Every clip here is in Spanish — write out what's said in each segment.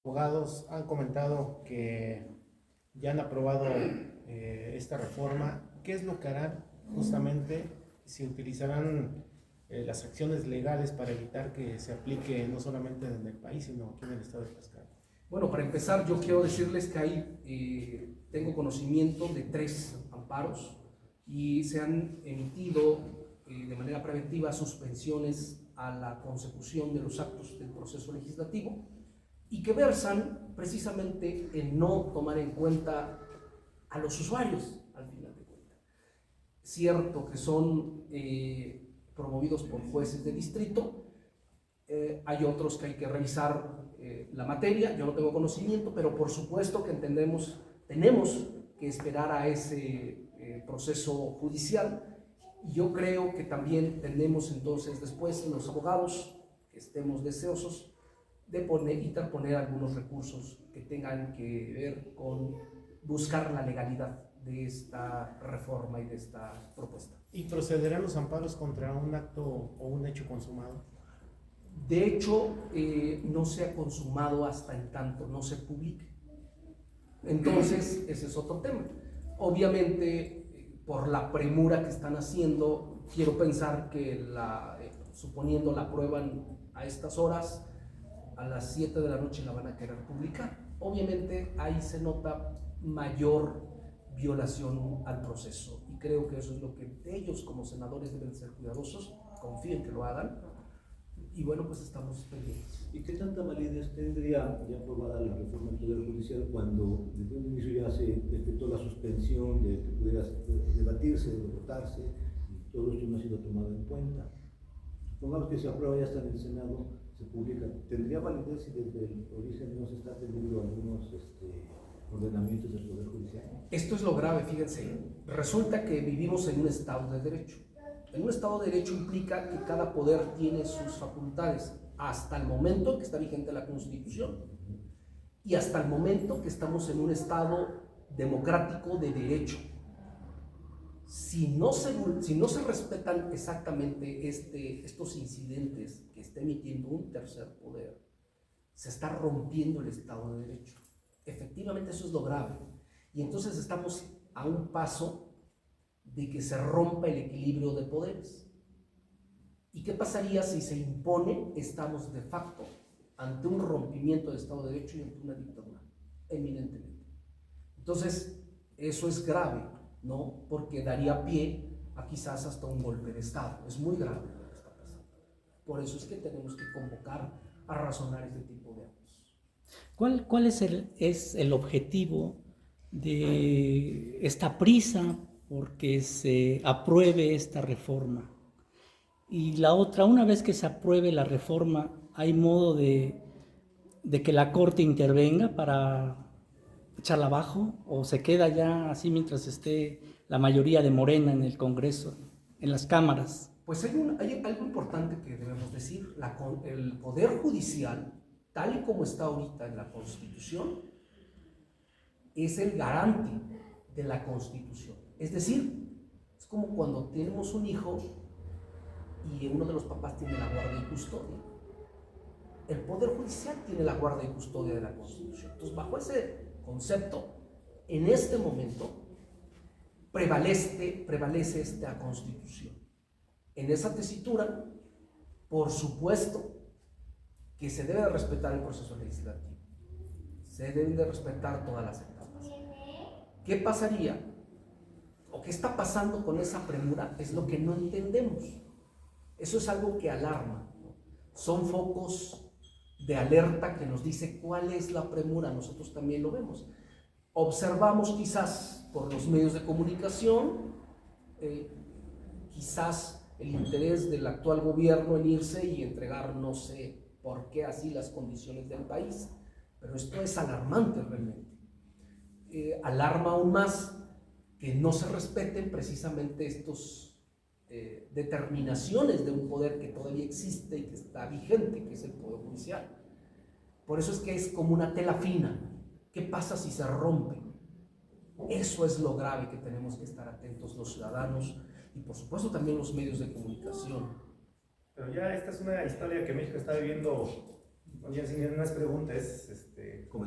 Abogados han comentado que ya han aprobado esta reforma. ¿Qué es lo que harán justamente? ¿Si utilizarán las acciones legales para evitar que se aplique no solamente en el país, sino aquí en el estado de Tlaxcala? Bueno, para empezar, yo quiero decirles que tengo conocimiento de 3 amparos y se han emitido de manera preventiva suspensiones a la consecución de los actos del proceso legislativo y que versan precisamente en no tomar en cuenta a los usuarios, al final de cuentas. Cierto que son promovidos por jueces de distrito, hay otros que hay que revisar la materia. Yo no tengo conocimiento, pero por supuesto que tenemos que esperar a ese proceso judicial. Yo creo que también tenemos entonces después los abogados que estemos deseosos de interponer algunos recursos que tengan que ver con buscar la legalidad de esta reforma y de esta propuesta. ¿Y procederán los amparos contra un acto o un hecho consumado? De hecho, no se ha consumado hasta en tanto no se publique. Entonces, ese es otro tema. Obviamente, por la premura que están haciendo, quiero pensar que suponiendo la aprueban a estas horas, a las 7 de la noche la van a querer publicar. Obviamente, ahí se nota mayor violación al proceso y creo que eso es lo que ellos como senadores deben ser cuidadosos. Confío en que lo hagan. Y bueno, pues estamos pendientes. ¿Y qué tanta validez tendría ya aprobada la reforma del Poder Judicial cuando desde un inicio ya se efectuó la suspensión de que pudiera debatirse, de votarse, y todo esto no ha sido tomado en cuenta? Supongamos que se aprueba, ya está en el Senado, se publica. ¿Tendría validez si desde el origen no se está teniendo algunos ordenamientos del Poder Judicial? Esto es lo grave, fíjense. Resulta que vivimos en un Estado de Derecho. En un Estado de Derecho implica que cada poder tiene sus facultades hasta el momento en que está vigente la Constitución y hasta el momento que estamos en un Estado democrático de derecho. Si no se respetan exactamente estos incidentes que está emitiendo un tercer poder, se está rompiendo el Estado de Derecho. Efectivamente, eso es lo grave. Y entonces estamos a un paso de que se rompa el equilibrio de poderes. ¿Y qué pasaría si se impone? Estamos de facto ante un rompimiento del Estado de Derecho y ante una dictadura, eminentemente. Entonces, eso es grave, ¿no? Porque daría pie a quizás hasta un golpe de Estado. Es muy grave lo que está pasando. Por eso es que tenemos que convocar a razonar este tipo de actos. ¿Cuál es el objetivo de esta prisa porque se apruebe esta reforma? Y la otra, una vez que se apruebe la reforma, ¿hay modo de que la Corte intervenga para echarla abajo? ¿O se queda ya así mientras esté la mayoría de Morena en el Congreso, en las cámaras? Pues hay algo importante que debemos decir. El Poder Judicial, tal y como está ahorita en la Constitución, es el garante de la Constitución. Es decir, es como cuando tenemos un hijo y uno de los papás tiene la guardia y custodia. El Poder Judicial tiene la guardia y custodia de la Constitución. Entonces, bajo ese concepto, en este momento prevalece esta Constitución. En esa tesitura, por supuesto que se debe de respetar el proceso legislativo. Se deben de respetar todas las etapas. ¿Qué pasaría? ¿O qué está pasando con esa premura? Es lo que no entendemos. Eso es algo que alarma, ¿no? Son focos de alerta que nos dice cuál es la premura. Nosotros también lo vemos. Observamos quizás por los medios de comunicación, quizás el interés del actual gobierno en irse y entregar, no sé por qué así, las condiciones del país. Pero esto es alarmante realmente. Alarma aún más que no se respeten precisamente estos determinaciones de un poder que todavía existe y que está vigente, que es el Poder Judicial. Por eso es que es como una tela fina. ¿Qué pasa si se rompe? Eso es lo grave que tenemos que estar atentos los ciudadanos y por supuesto también los medios de comunicación. Pero ya esta es una historia que México está viviendo, ya sin una pregunta, es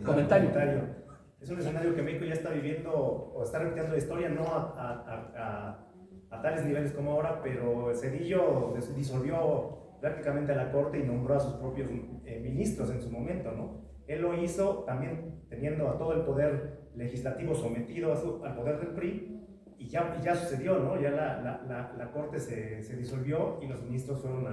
Comentario. Es un escenario que México ya está viviendo o está repitiendo la historia, no a tales niveles como ahora, pero Zedillo disolvió prácticamente a la Corte y nombró a sus propios ministros en su momento, ¿no? Él lo hizo también teniendo a todo el poder legislativo sometido al poder del PRI, y ya sucedió, ¿no? Ya la Corte se disolvió y los ministros fueron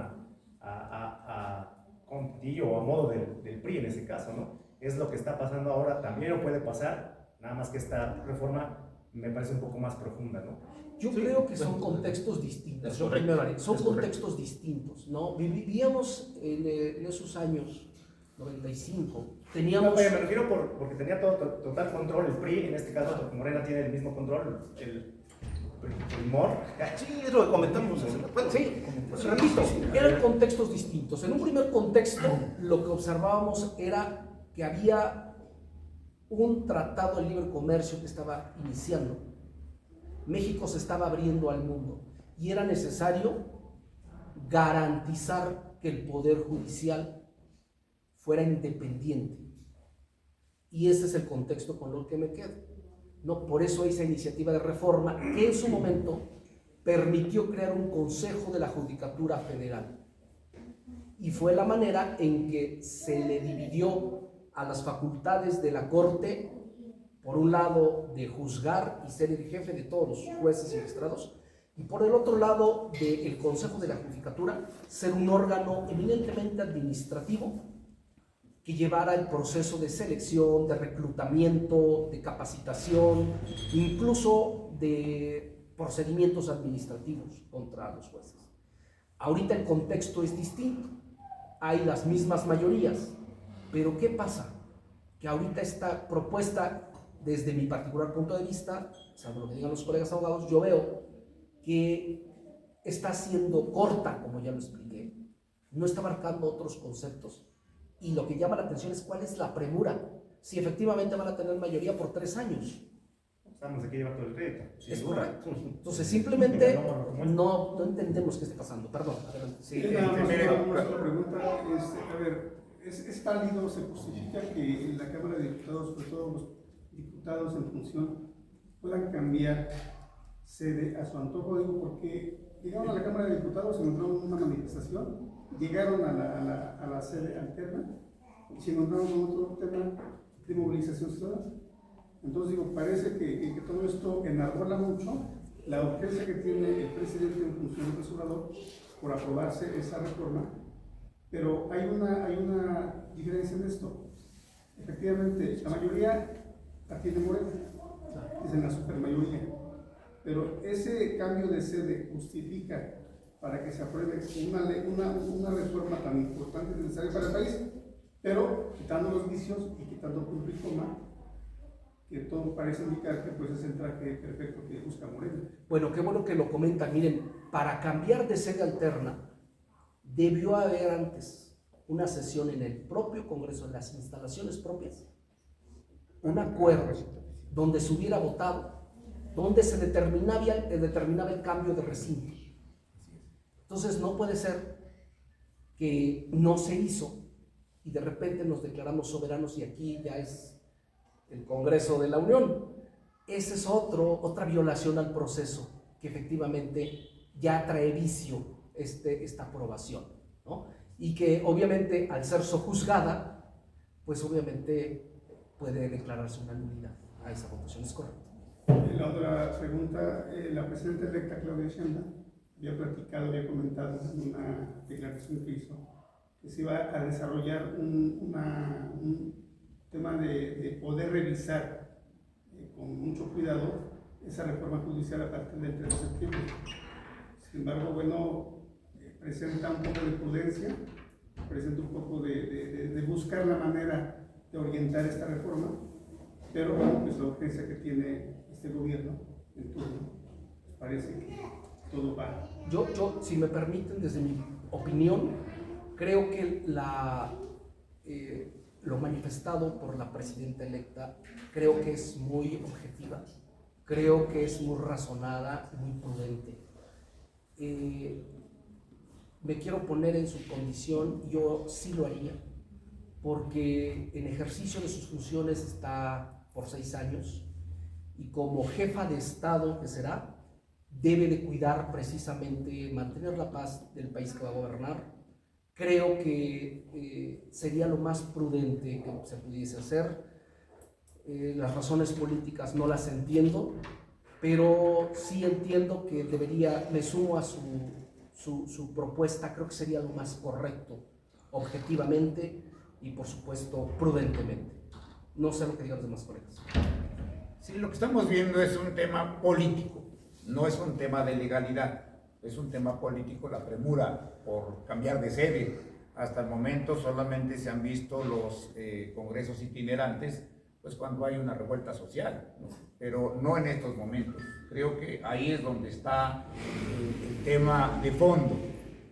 con Zedillo o a modo del PRI en ese caso, ¿no? Es lo que está pasando ahora, también lo puede pasar, nada más que esta reforma me parece un poco más profunda, ¿no? Yo creo que son contextos distintos. Son contextos distintos, ¿no? Vivíamos en esos años 95. Teníamos. Me refiero porque tenía total control el PRI, en este caso Morena tiene el mismo control, el Primor. Sí, es lo que comentamos. Bueno, sí, repito, eran contextos distintos. En un primer contexto, lo que observábamos era que había un tratado de libre comercio que estaba iniciando. México se estaba abriendo al mundo y era necesario garantizar que el Poder Judicial fuera independiente. Y ese es el contexto con lo que me quedo. No, por eso esa iniciativa de reforma que en su momento permitió crear un Consejo de la Judicatura Federal. Y fue la manera en que se le dividió a las facultades de la Corte, por un lado de juzgar y ser el jefe de todos los jueces y magistrados, y por el otro lado del Consejo de la Judicatura ser un órgano eminentemente administrativo que llevara el proceso de selección, de reclutamiento, de capacitación, incluso de procedimientos administrativos contra los jueces. Ahorita el contexto es distinto, hay las mismas mayorías, pero ¿qué pasa? Que ahorita esta propuesta, desde mi particular punto de vista, salvo lo que digan los colegas abogados, yo veo que está siendo corta, como ya lo expliqué, no está marcando otros conceptos. Y lo que llama la atención es cuál es la premura, si efectivamente van a tener mayoría por 3 años. Estamos aquí llevar todo el crédito. Es correcto. Entonces simplemente no entendemos qué está pasando. Perdón, adelante. Sí, nada más una sola pregunta. A ver, ¿es válido, se justifica que en la Cámara de Diputados, sobre todo los diputados en función, puedan cambiar sede a su antojo? Digo, porque llegaron a la Cámara de Diputados, se encontraron en una manifestación, llegaron a la sede alterna y se encontraron con otro tema de movilización ciudadana. Entonces digo, parece que todo esto enarbola mucho la urgencia que tiene el presidente en función del Obrador por aprobarse esa reforma, pero hay una diferencia en esto. Efectivamente, la mayoría la tiene Morena, es en la supermayoría, pero ese cambio de sede justifica para que se apruebe una reforma tan importante y necesaria para el país, pero quitando los vicios y quitando un ricoma, que todo parece indicar que pues es el traje perfecto que busca Morena. Bueno, qué bueno que lo comentan. Miren, para cambiar de sede alterna, debió haber antes una sesión en el propio Congreso, en las instalaciones propias, un acuerdo donde se hubiera votado, donde se determinaba el cambio de recinto. Entonces no puede ser que no se hizo y de repente nos declaramos soberanos y aquí ya es el Congreso de la Unión. Esa es otra violación al proceso que efectivamente ya trae vicio esta aprobación, ¿no? Y que obviamente al ser sojuzgada, pues obviamente puede declararse una nulidad a esa votación. Es correcto. La otra pregunta, la presidenta electa Claudia Sheinbaum había comentado en una declaración que hizo que se iba a desarrollar un tema de poder revisar con mucho cuidado esa reforma judicial a partir del 3 de septiembre. Sin embargo, bueno, presenta un poco de prudencia, presenta un poco de buscar la manera de orientar esta reforma, pero bueno, pues la urgencia que tiene este gobierno en turno, parece que todo va. Yo, si me permiten, desde mi opinión, creo que lo manifestado por la presidenta electa, creo que es muy objetiva, creo que es muy razonada, muy prudente. Me quiero poner en su condición, yo sí lo haría. porque en ejercicio de sus funciones está por 6 años y como jefa de Estado que será, debe de cuidar precisamente, mantener la paz del país que va a gobernar. Creo que sería lo más prudente que se pudiese hacer. Las razones políticas no las entiendo, pero sí entiendo que me sumo a su propuesta. Creo que sería lo más correcto, objetivamente y por supuesto prudentemente. No sé lo que digan los demás colegas. Sí, lo que estamos viendo es un tema político, no es un tema de legalidad, es un tema político, la premura por cambiar de sede. Hasta el momento solamente se han visto los congresos itinerantes, pues cuando hay una revuelta social, ¿no? Pero no en estos momentos. Creo que ahí es donde está el tema de fondo.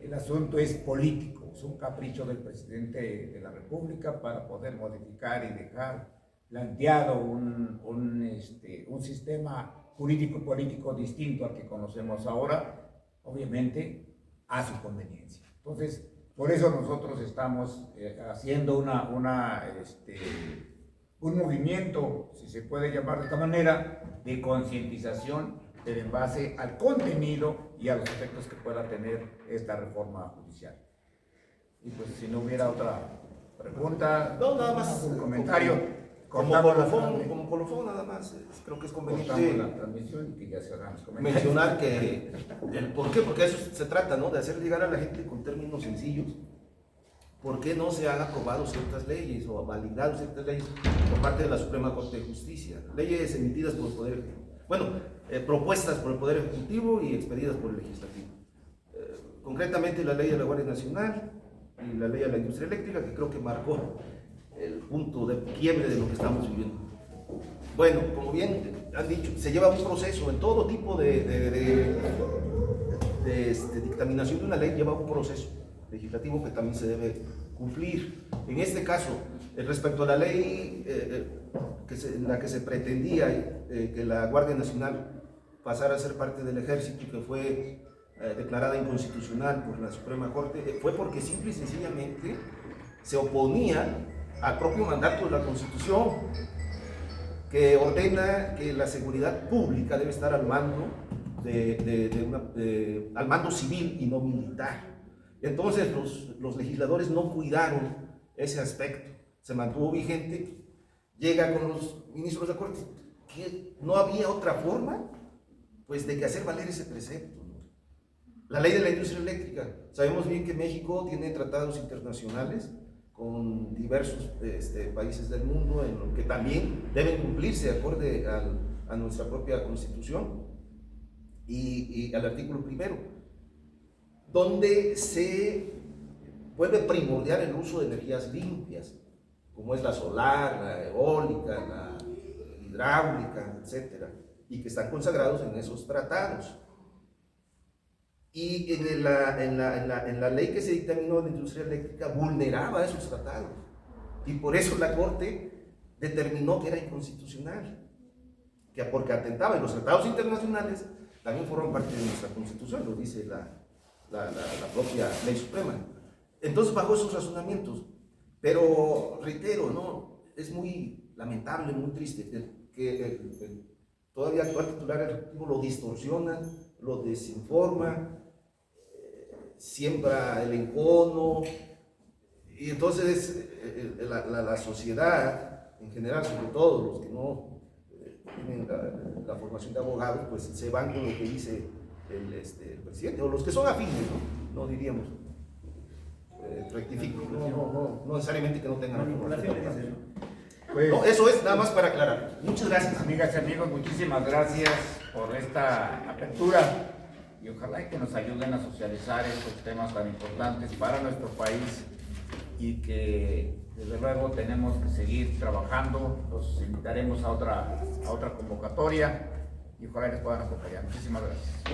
El asunto es político, es un capricho del presidente de la República para poder modificar y dejar planteado un sistema jurídico-político distinto al que conocemos ahora, obviamente a su conveniencia. Entonces, por eso nosotros estamos haciendo un movimiento, si se puede llamar de esta manera, de concientización, pero en base al contenido y a los efectos que pueda tener esta reforma judicial. Y pues si no hubiera otra pregunta, No, nada más. un comentario. Como colofón, nada más, creo que es Cortamos conveniente la transmisión y que ya se hagan los comentarios. mencionar que ¿por qué? Porque eso se trata, ¿no? De hacer llegar a la gente con términos sencillos. ¿Por qué no se han aprobado ciertas leyes o validado ciertas leyes por parte de la Suprema Corte de Justicia? Leyes emitidas por el Poder Ejecutivo, propuestas por el Poder Ejecutivo y expedidas por el Legislativo. Concretamente la ley de la Guardia Nacional y la ley de la industria eléctrica, que creo que marcó el punto de quiebre de lo que estamos viviendo. Bueno, como bien han dicho, se lleva un proceso en todo tipo de dictaminación de una ley, lleva un proceso legislativo que también se debe cumplir. En este caso, respecto a la ley en la que se pretendía que la Guardia Nacional pasara a ser parte del Ejército y que fue declarada inconstitucional por la Suprema Corte, fue porque simple y sencillamente se oponía al propio mandato de la Constitución, que ordena que la seguridad pública debe estar al mando al mando civil y no militar. Entonces los legisladores no cuidaron ese aspecto, se mantuvo vigente. Llega con los ministros de la Corte que no había otra forma pues de que hacer valer ese precepto, ¿no? La ley de la industria eléctrica, sabemos bien que México tiene tratados internacionales con diversos países del mundo en lo que también deben cumplirse acorde a nuestra propia Constitución y al artículo 1, donde se vuelve primordial el uso de energías limpias, como es la solar, la eólica, la hidráulica, etc., y que están consagrados en esos tratados. Y en la ley que se dictaminó de la industria eléctrica vulneraba esos tratados, y por eso la Corte determinó que era inconstitucional, porque atentaba, en los tratados internacionales también forman parte de nuestra Constitución, lo dice la propia Ley Suprema. Entonces, bajo esos razonamientos, pero reitero, ¿no? Es muy lamentable, muy triste que el todavía actual titular del Ejecutivo lo distorsiona, lo desinforma, siembra el encono, y entonces la sociedad en general, sobre todo los que no tienen la formación de abogados, pues se van con lo que dice el presidente, o los que son afines, ¿no? No diríamos, rectifico, no necesariamente que no tengan Manipulación. Pues, no, eso es nada más para aclarar. Muchas gracias. amigas y amigos, muchísimas gracias por esta apertura y ojalá que nos ayuden a socializar estos temas tan importantes para nuestro país y que desde luego tenemos que seguir trabajando. Los invitaremos a otra convocatoria y ojalá les puedan acompañar. Muchísimas gracias.